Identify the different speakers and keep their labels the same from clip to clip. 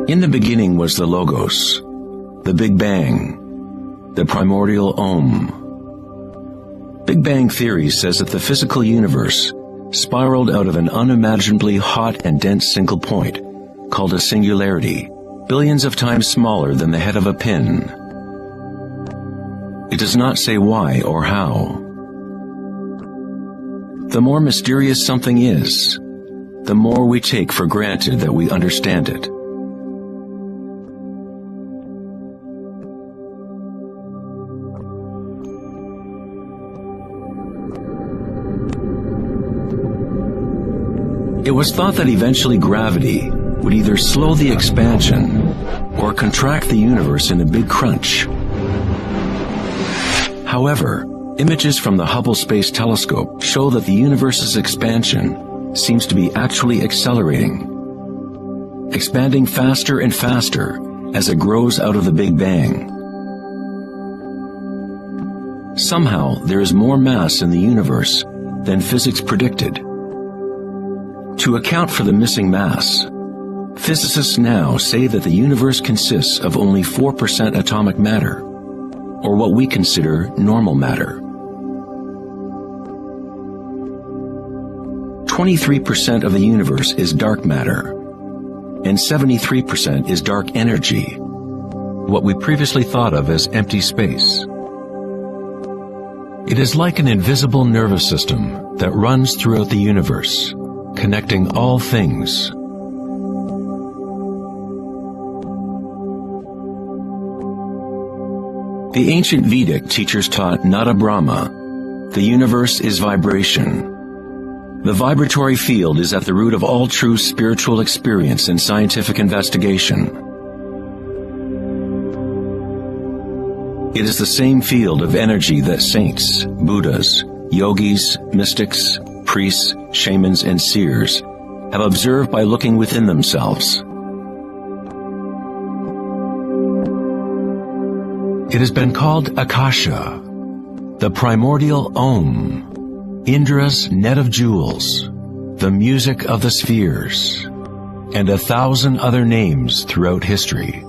Speaker 1: In the beginning was the Logos, the Big Bang, the primordial Om. Big Bang theory says that the physical universe spiraled out of an unimaginably hot and dense single point, called a singularity, billions of times smaller than the head of a pin. It does not say why or how. The more mysterious something is, the more we take for granted that we understand it. It was thought that eventually gravity would either slow the expansion or contract the universe in a big crunch. However, images from the Hubble Space Telescope show that the universe's expansion seems to be actually accelerating, expanding faster and faster as it grows out of the Big Bang. Somehow, there is more mass in the universe than physics predicted. To account for the missing mass, physicists now say that the universe consists of only 4% atomic matter, or what we consider normal matter. 23% of the universe is dark matter, and 73% is dark energy, what we previously thought of as empty space. It is like an invisible nervous system that runs throughout the universe, connecting all things. The ancient Vedic teachers taught Nada Brahma, the universe is vibration. The vibratory field is at the root of all true spiritual experience and scientific investigation. It is the same field of energy that saints, Buddhas, yogis, mystics, priests, shamans, and seers have observed by looking within themselves. It has been called Akasha, the primordial Om, Indra's net of jewels, the music of the spheres, and 1,000 other names throughout history.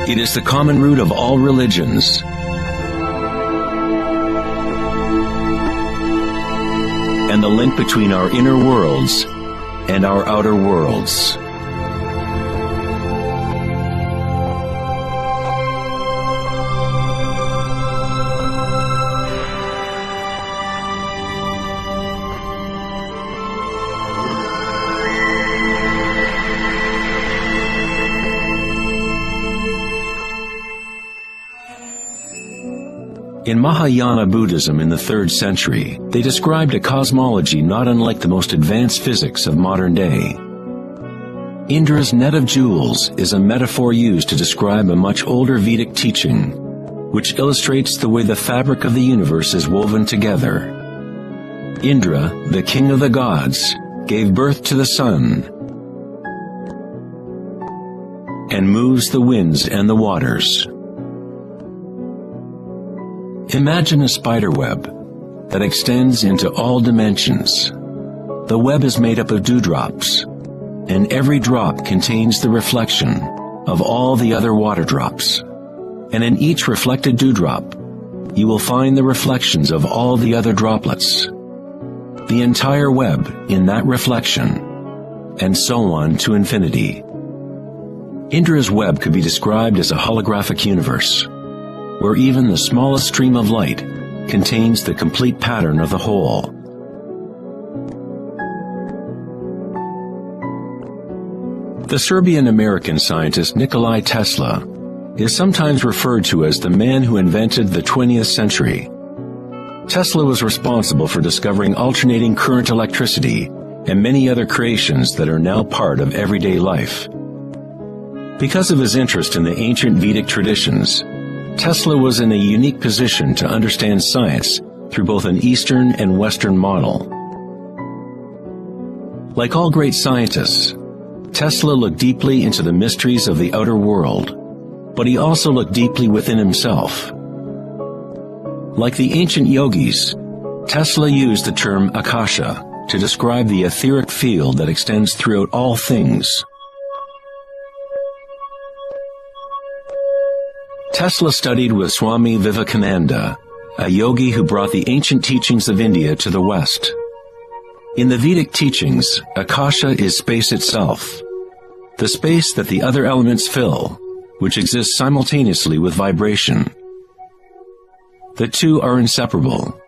Speaker 1: It is the common root of all religions, and the link between our inner worlds and our outer worlds. In Mahayana Buddhism in the 3rd century, they described a cosmology not unlike the most advanced physics of modern day. Indra's net of jewels is a metaphor used to describe a much older Vedic teaching, which illustrates the way the fabric of the universe is woven together. Indra, the king of the gods, gave birth to the sun and moves the winds and the waters. Imagine a spider web that extends into all dimensions. The web is made up of dewdrops, and every drop contains the reflection of all the other water drops. And in each reflected dewdrop, you will find the reflections of all the other droplets. The entire web in that reflection, and so on to infinity. Indra's web could be described as a holographic universe, where even the smallest stream of light contains the complete pattern of the whole. The Serbian-American scientist Nikola Tesla is sometimes referred to as the man who invented the 20th century. Tesla was responsible for discovering alternating current electricity and many other creations that are now part of everyday life. Because of his interest in the ancient Vedic traditions, Tesla was in a unique position to understand science through both an Eastern and Western model. Like all great scientists, Tesla looked deeply into the mysteries of the outer world, but he also looked deeply within himself. Like the ancient yogis, Tesla used the term akasha to describe the etheric field that extends throughout all things. Tesla studied with Swami Vivekananda, a yogi who brought the ancient teachings of India to the West. In the Vedic teachings, akasha is space itself, the space that the other elements fill, which exists simultaneously with vibration. The two are inseparable.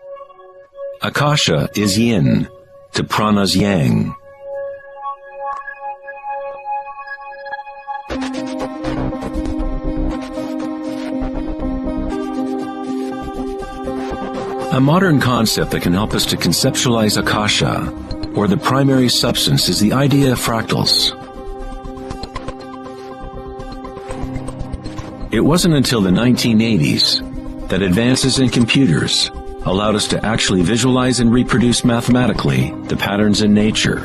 Speaker 1: Akasha is yin to prana's yang. A modern concept that can help us to conceptualize akasha, or the primary substance, is the idea of fractals. It wasn't until the 1980s that advances in computers allowed us to actually visualize and reproduce mathematically the patterns in nature.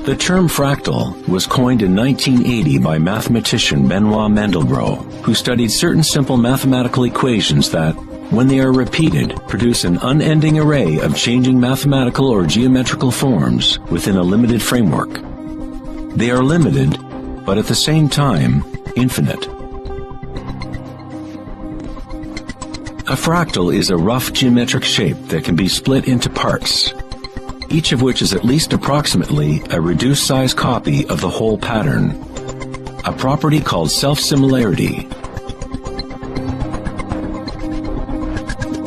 Speaker 1: The term fractal was coined in 1980 by mathematician Benoit Mandelbrot, who studied certain simple mathematical equations that, when they are repeated, produce an unending array of changing mathematical or geometrical forms within a limited framework. They are limited, but at the same time, infinite. A fractal is a rough geometric shape that can be split into parts, each of which is at least approximately a reduced size copy of the whole pattern, a property called self-similarity.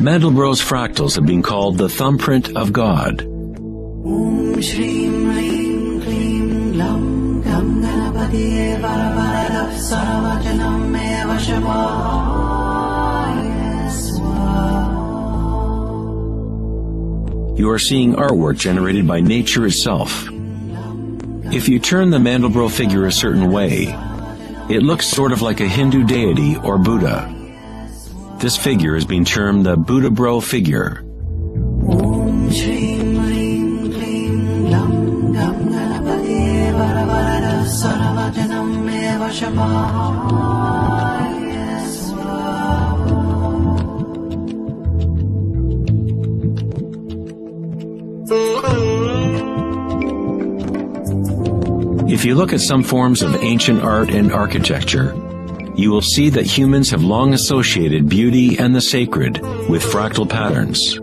Speaker 1: Mandelbrot's fractals have been called the thumbprint of God. Om Shrim Rim Klim Lam Gam Ganapatiye Varavaradap Saravajanam Eva Shavaya Swa. You are seeing artwork generated by nature itself. If you turn the Mandelbrot figure a certain way, it looks sort of like a Hindu deity or Buddha. This figure has been termed the Buddha-bro figure. Om Shrim Rim Klim Lam Gam Ganapatiye Varavaradap Saravajanam Eva Shavaya Swa. If you look at some forms of ancient art and architecture, you will see that humans have long associated beauty and the sacred with fractal patterns.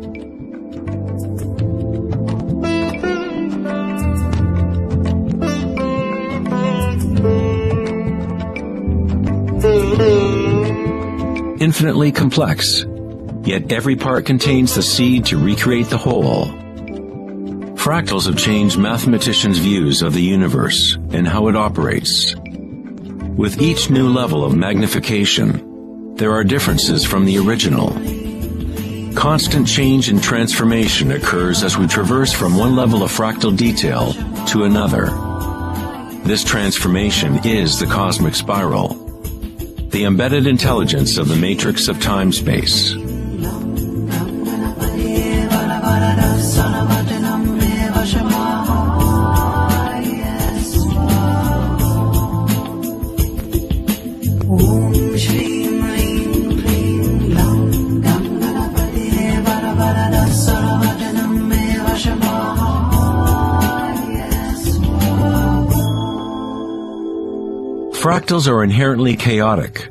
Speaker 1: Infinitely complex, yet every part contains the seed to recreate the whole. Fractals have changed mathematicians' views of the universe and how it operates. With each new level of magnification, there are differences from the original. Constant change and transformation occurs as we traverse from one level of fractal detail to another. This transformation is the cosmic spiral, the embedded intelligence of the matrix of time-space. Fractals are inherently chaotic,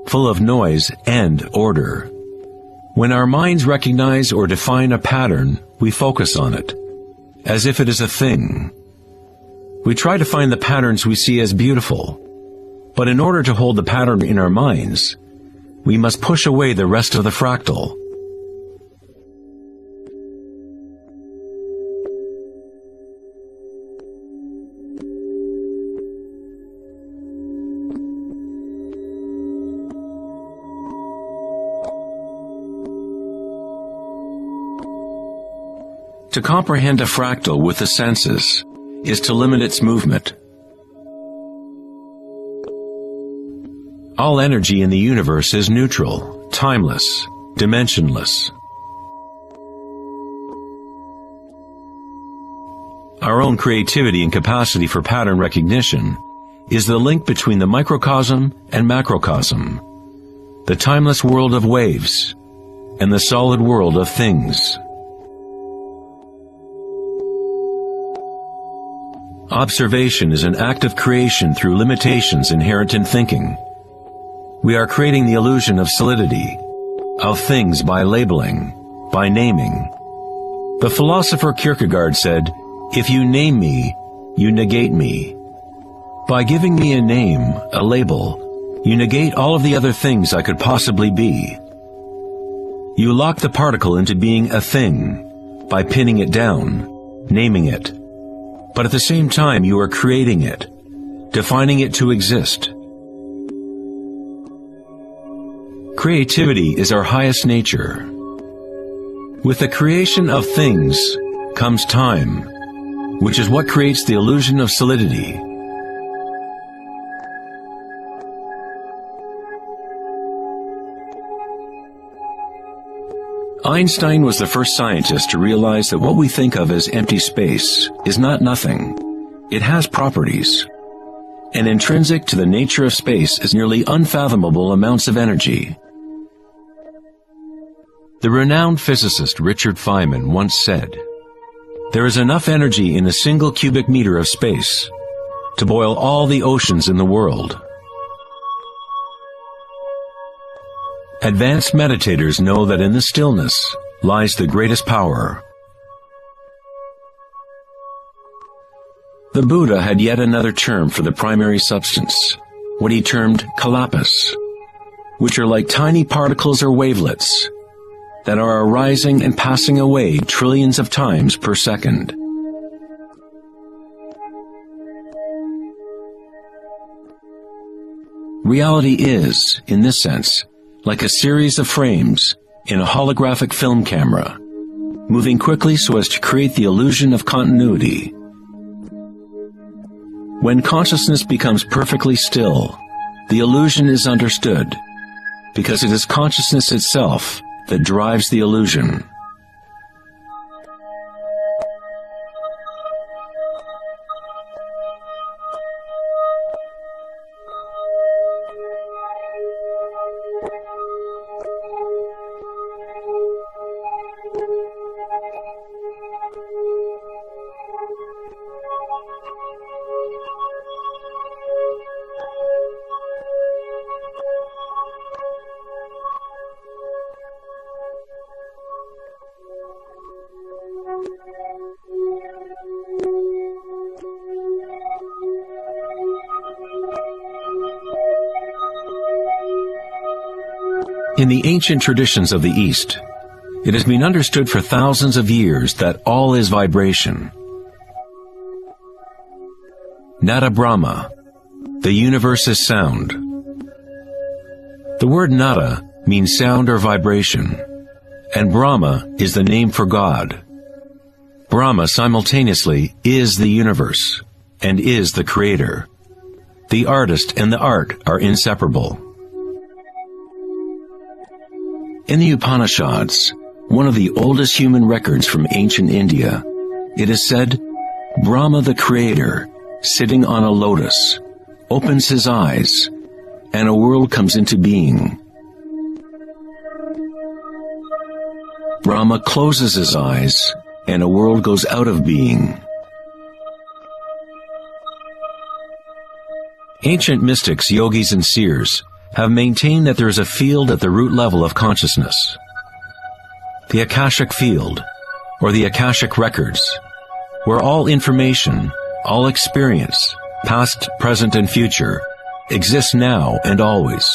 Speaker 1: full of noise and order. When our minds recognize or define a pattern, we focus on it, as if it is a thing. We try to find the patterns we see as beautiful, but in order to hold the pattern in our minds, we must push away the rest of the fractal. To comprehend a fractal with the senses is to limit its movement. All energy in the universe is neutral, timeless, dimensionless. Our own creativity and capacity for pattern recognition is the link between the microcosm and macrocosm, the timeless world of waves and the solid world of things. Observation is an act of creation through limitations inherent in thinking. We are creating the illusion of solidity, of things by labeling, by naming. The philosopher Kierkegaard said, "If you name me, you negate me." By giving me a name, a label, you negate all of the other things I could possibly be. You lock the particle into being a thing by pinning it down, naming it. But at the same time you are creating it, defining it to exist. Creativity is our highest nature. With the creation of things comes time, which is what creates the illusion of solidity. Einstein was the first scientist to realize that what we think of as empty space is not nothing. It has properties. And intrinsic to the nature of space is nearly unfathomable amounts of energy. The renowned physicist Richard Feynman once said, "There is enough energy in a single cubic meter of space to boil all the oceans in the world." Advanced meditators know that in the stillness lies the greatest power. The Buddha had yet another term for the primary substance, what he termed kalapas, which are like tiny particles or wavelets that are arising and passing away trillions of times per second. Reality is, in this sense, like a series of frames in a holographic film camera, moving quickly so as to create the illusion of continuity. When consciousness becomes perfectly still, the illusion is understood, because it is consciousness itself that drives the illusion. In the ancient traditions of the East, it has been understood for thousands of years that all is vibration. Nada Brahma, the universe is sound. The word nada means sound or vibration, and Brahma is the name for God. Brahma simultaneously is the universe and is the creator. The artist and the art are inseparable. In the Upanishads, one of the oldest human records from ancient India, it is said, Brahma the creator, sitting on a lotus, opens his eyes, and a world comes into being. Brahma closes his eyes, and a world goes out of being. Ancient mystics, yogis, and seers have maintained that there is a field at the root level of consciousness. The Akashic field, or the Akashic records, where all information, all experience, past, present, and future, exists now and always.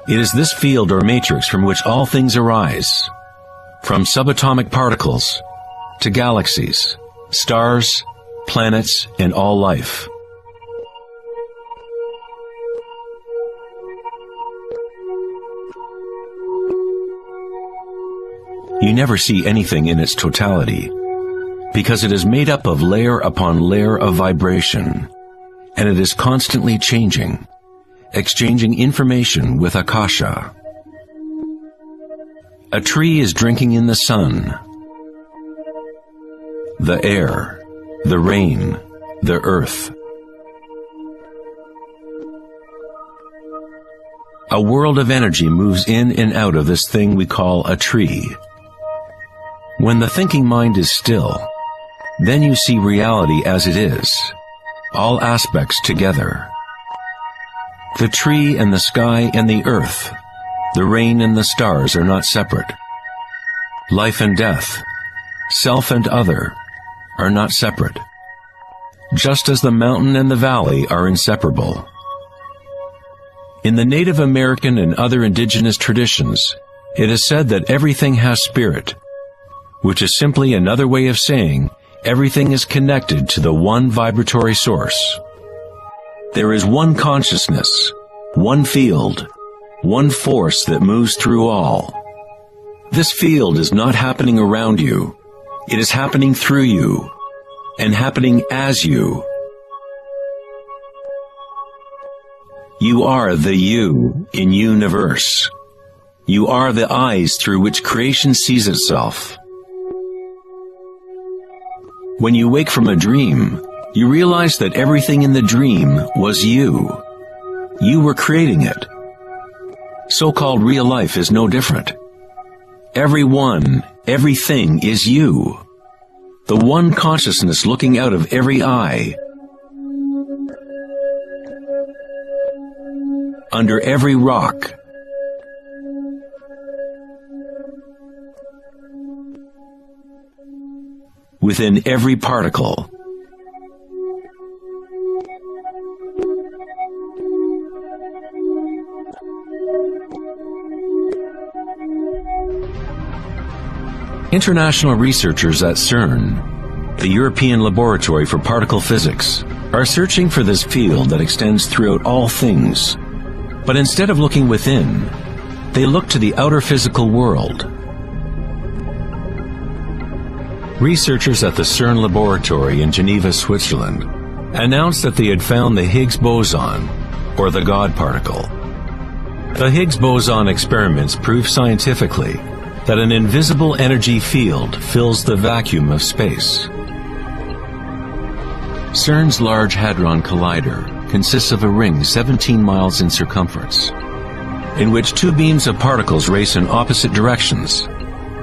Speaker 1: It is this field or matrix from which all things arise, from subatomic particles to galaxies, stars, planets, and all life. You never see anything in its totality, because it is made up of layer upon layer of vibration, and it is constantly changing, exchanging information with Akasha. A tree is drinking in the sun, the air, the rain, the earth. A world of energy moves in and out of this thing we call a tree. When the thinking mind is still, then you see reality as it is, all aspects together. The tree and the sky and the earth, the rain and the stars are not separate. Life and death, self and other, are not separate, just as the mountain and the valley are inseparable. In the Native American and other indigenous traditions, it is said that everything has spirit, which is simply another way of saying everything is connected to the one vibratory source. There is one consciousness, one field, one force that moves through all. This field is not happening around you. It is happening through you, and happening as you. You are the you in universe. You are the eyes through which creation sees itself. When you wake from a dream, you realize that everything in the dream was you. You were creating it. So-called real life is no different. Everyone, everything is you. The one consciousness looking out of every eye. Under every rock. Within every particle. International researchers at CERN, the European Laboratory for Particle Physics, are searching for this field that extends throughout all things. But instead of looking within, they look to the outer physical world. Researchers at the CERN laboratory in Geneva, Switzerland, announced that they had found the Higgs boson, or the God particle. The Higgs boson experiments prove scientifically that an invisible energy field fills the vacuum of space. CERN's Large Hadron Collider consists of a ring 17 miles in circumference, in which two beams of particles race in opposite directions,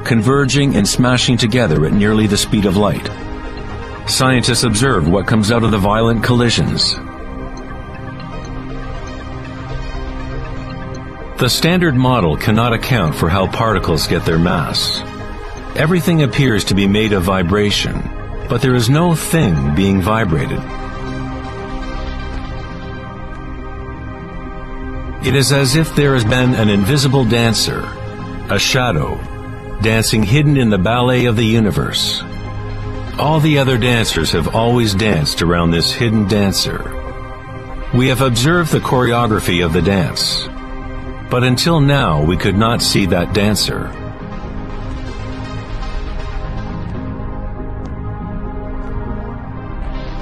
Speaker 1: converging and smashing together at nearly the speed of light. Scientists observe what comes out of the violent collisions. The standard model cannot account for how particles get their mass. Everything appears to be made of vibration, but there is no thing being vibrated. It is as if there has been an invisible dancer, a shadow, dancing hidden in the ballet of the universe. All the other dancers have always danced around this hidden dancer. We have observed the choreography of the dance, but until now we could not see that dancer.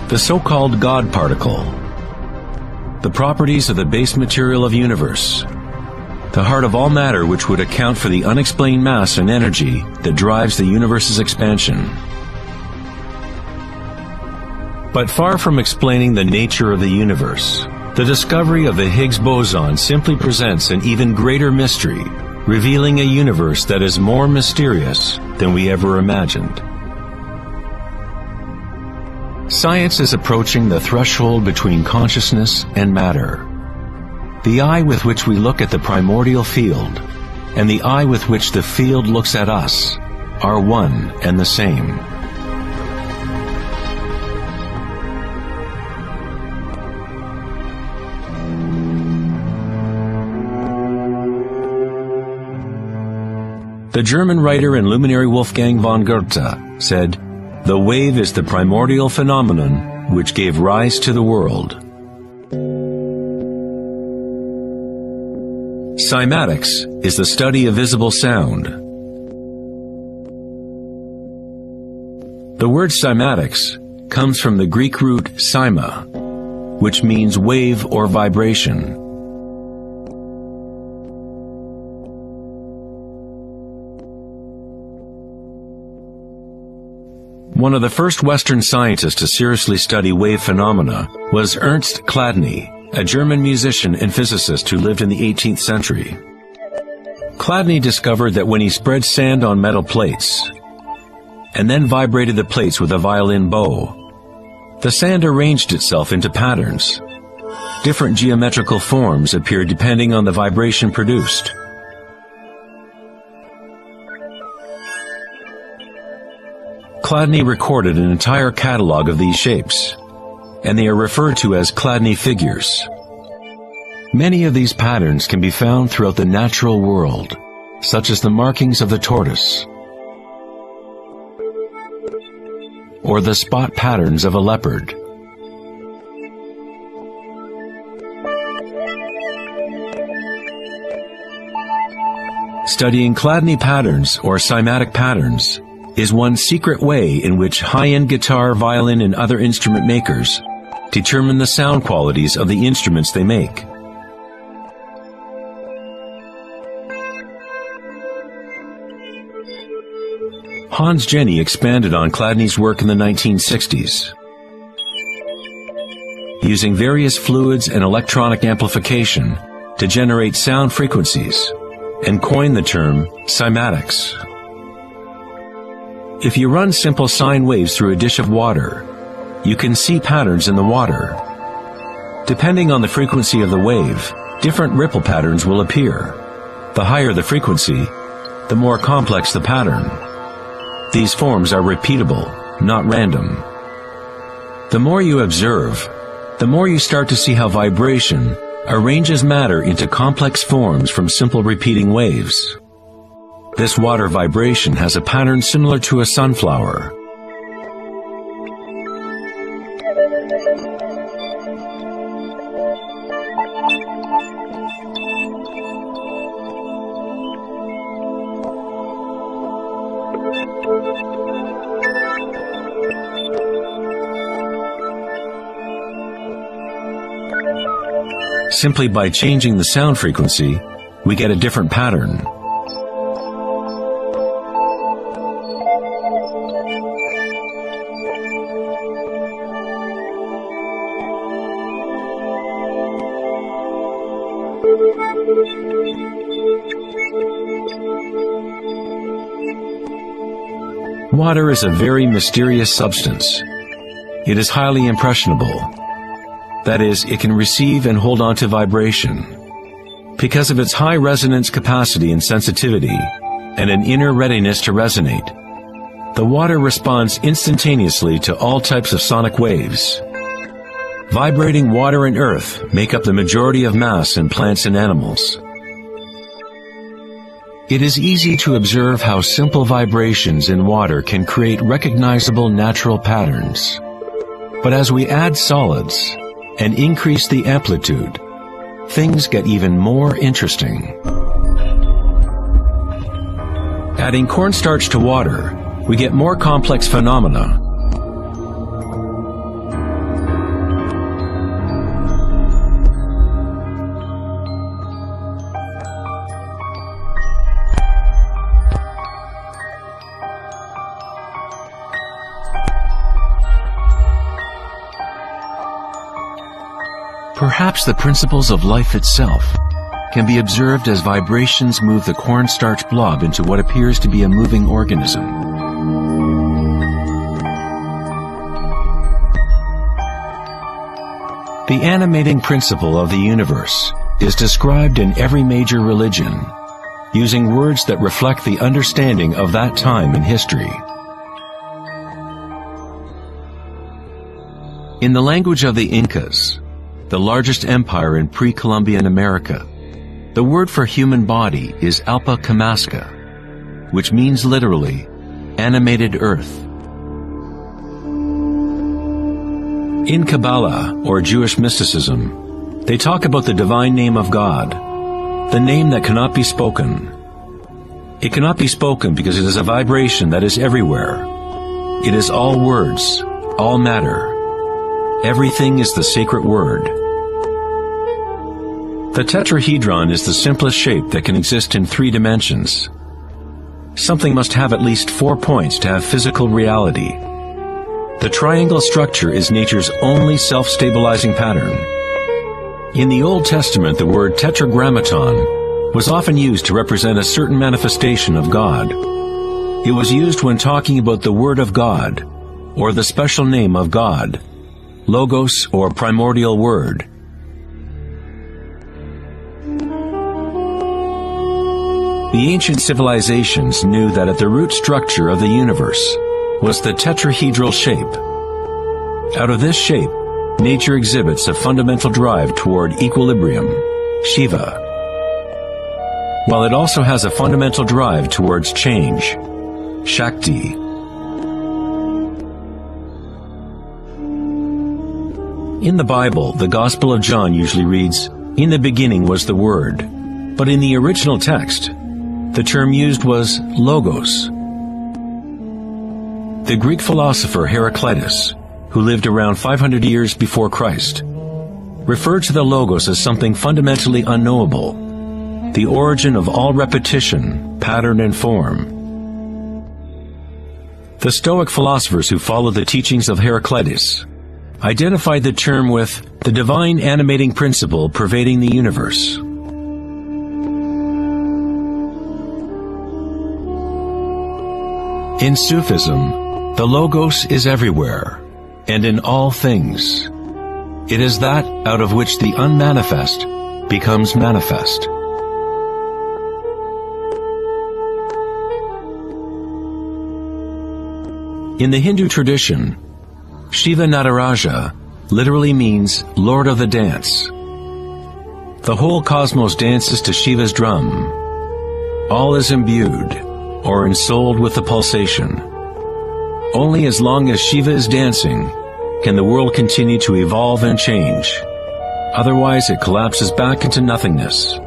Speaker 1: The so-called God particle, the properties of the base material of universe, the heart of all matter which would account for the unexplained mass and energy that drives the universe's expansion. But far from explaining the nature of the universe, the discovery of the Higgs boson simply presents an even greater mystery, revealing a universe that is more mysterious than we ever imagined. Science is approaching the threshold between consciousness and matter. The eye with which we look at the primordial field and the eye with which the field looks at us are one and the same. The German writer and luminary Wolfgang von Goethe said, "The wave is the primordial phenomenon which gave rise to the world." Cymatics is the study of visible sound. The word cymatics comes from the Greek root cyma, which means wave or vibration. One of the first Western scientists to seriously study wave phenomena was Ernst Chladni, a German musician and physicist who lived in the 18th century. Chladni discovered that when he spread sand on metal plates and then vibrated the plates with a violin bow, the sand arranged itself into patterns. Different geometrical forms appeared depending on the vibration produced. Chladni recorded an entire catalog of these shapes, and they are referred to as Chladni figures. Many of these patterns can be found throughout the natural world, such as the markings of the tortoise, or the spot patterns of a leopard. Studying Chladni patterns or cymatic patterns is one secret way in which high-end guitar, violin, and other instrument makers determine the sound qualities of the instruments they make. Hans Jenny expanded on Chladni's work in the 1960s. Using various fluids and electronic amplification to generate sound frequencies, and coined the term cymatics. If you run simple sine waves through a dish of water, you can see patterns in the water. Depending on the frequency of the wave, different ripple patterns will appear. The higher the frequency, the more complex the pattern. These forms are repeatable, not random. The more you observe, the more you start to see how vibration arranges matter into complex forms from simple repeating waves. This water vibration has a pattern similar to a sunflower. Simply by changing the sound frequency, we get a different pattern. Water is a very mysterious substance. It is highly impressionable. That is, it can receive and hold on to vibration. Because of its high resonance capacity and sensitivity, and an inner readiness to resonate, the water responds instantaneously to all types of sonic waves. Vibrating water and earth make up the majority of mass in plants and animals. It is easy to observe how simple vibrations in water can create recognizable natural patterns. But as we add solids and increase the amplitude, things get even more interesting. Adding cornstarch to water, we get more complex phenomena. Perhaps the principles of life itself can be observed as vibrations move the cornstarch blob into what appears to be a moving organism. The animating principle of the universe is described in every major religion, using words that reflect the understanding of that time in history. In the language of the Incas, the largest empire in pre-Columbian America, the word for human body is Alpa Kamasca, which means literally, animated earth. In Kabbalah, or Jewish mysticism, they talk about the divine name of God, the name that cannot be spoken. It cannot be spoken because it is a vibration that is everywhere. It is all words, all matter. Everything is the sacred word. The tetrahedron is the simplest shape that can exist in 3 dimensions. Something must have at least 4 points to have physical reality. The triangle structure is nature's only self-stabilizing pattern. In the Old Testament, the word tetragrammaton was often used to represent a certain manifestation of God. It was used when talking about the Word of God, or the special name of God, Logos or primordial Word. The ancient civilizations knew that at the root structure of the universe was the tetrahedral shape. Out of this shape, nature exhibits a fundamental drive toward equilibrium, Shiva, while it also has a fundamental drive towards change, Shakti. In the Bible, the Gospel of John usually reads, "In the beginning was the Word," but in the original text, the term used was logos. The Greek philosopher Heraclitus, who lived around 500 years before Christ, referred to the logos as something fundamentally unknowable, the origin of all repetition, pattern, and form. The Stoic philosophers who followed the teachings of Heraclitus identified the term with the divine animating principle pervading the universe. In Sufism, the Logos is everywhere, and in all things. It is that out of which the unmanifest becomes manifest. In the Hindu tradition, Shiva Nataraja literally means Lord of the Dance. The whole cosmos dances to Shiva's drum. All is imbued or ensouled with the pulsation. Only as long as Shiva is dancing can the world continue to evolve and change. Otherwise, it collapses back into nothingness.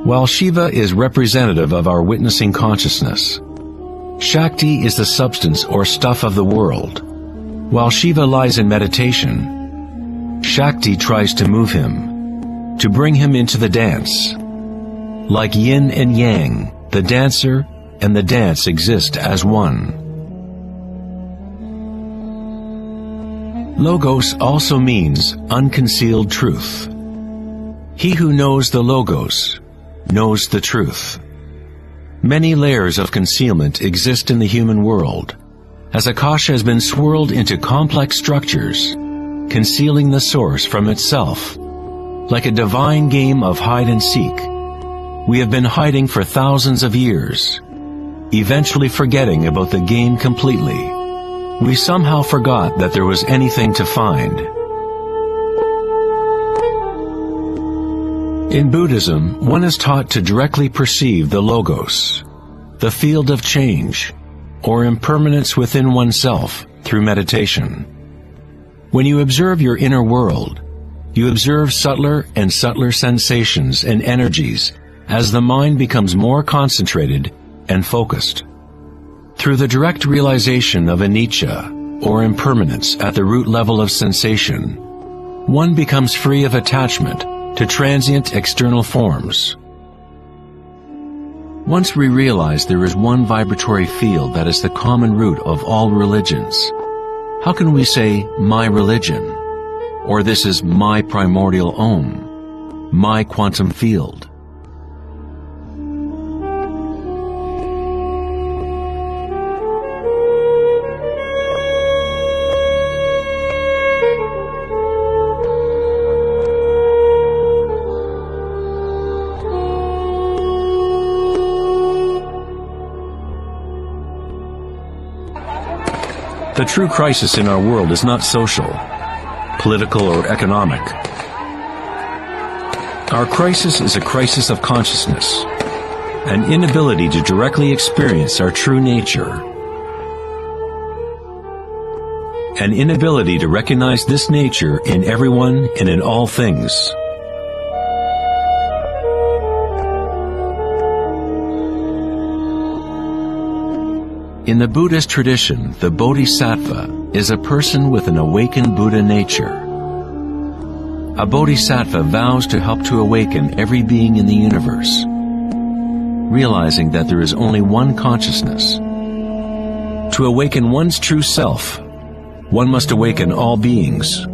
Speaker 1: While Shiva is representative of our witnessing consciousness, Shakti is the substance or stuff of the world. While Shiva lies in meditation, Shakti tries to move him, to bring him into the dance. Like yin and yang, the dancer and the dance exist as one. Logos also means unconcealed truth. He who knows the Logos knows the truth. Many layers of concealment exist in the human world, as Akasha has been swirled into complex structures, concealing the source from itself. Like a divine game of hide and seek, we have been hiding for thousands of years, eventually forgetting about the game completely. We somehow forgot that there was anything to find. In Buddhism, one is taught to directly perceive the Logos, the field of change, or impermanence within oneself through meditation. When you observe your inner world, you observe subtler and subtler sensations and energies as the mind becomes more concentrated and focused. Through the direct realization of anicca, or impermanence at the root level of sensation, one becomes free of attachment to transient external forms. Once we realize there is one vibratory field that is the common root of all religions, how can we say, my religion, or this is my primordial Om, my quantum field? The true crisis in our world is not social, political, or economic. Our crisis is a crisis of consciousness, an inability to directly experience our true nature, an inability to recognize this nature in everyone and in all things. In the Buddhist tradition, the Bodhisattva is a person with an awakened Buddha nature. A Bodhisattva vows to help to awaken every being in the universe, realizing that there is only one consciousness. To awaken one's true self, one must awaken all beings,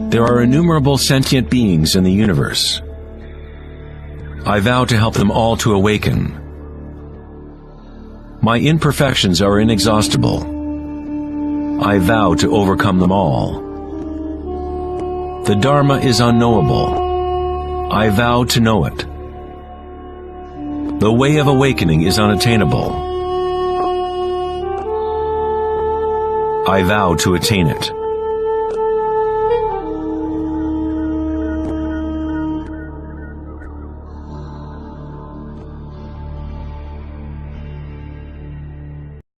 Speaker 1: There are innumerable sentient beings in the universe. I vow to help them all to awaken. My imperfections are inexhaustible. I vow to overcome them all. The Dharma is unknowable. I vow to know it. The way of awakening is unattainable. I vow to attain it.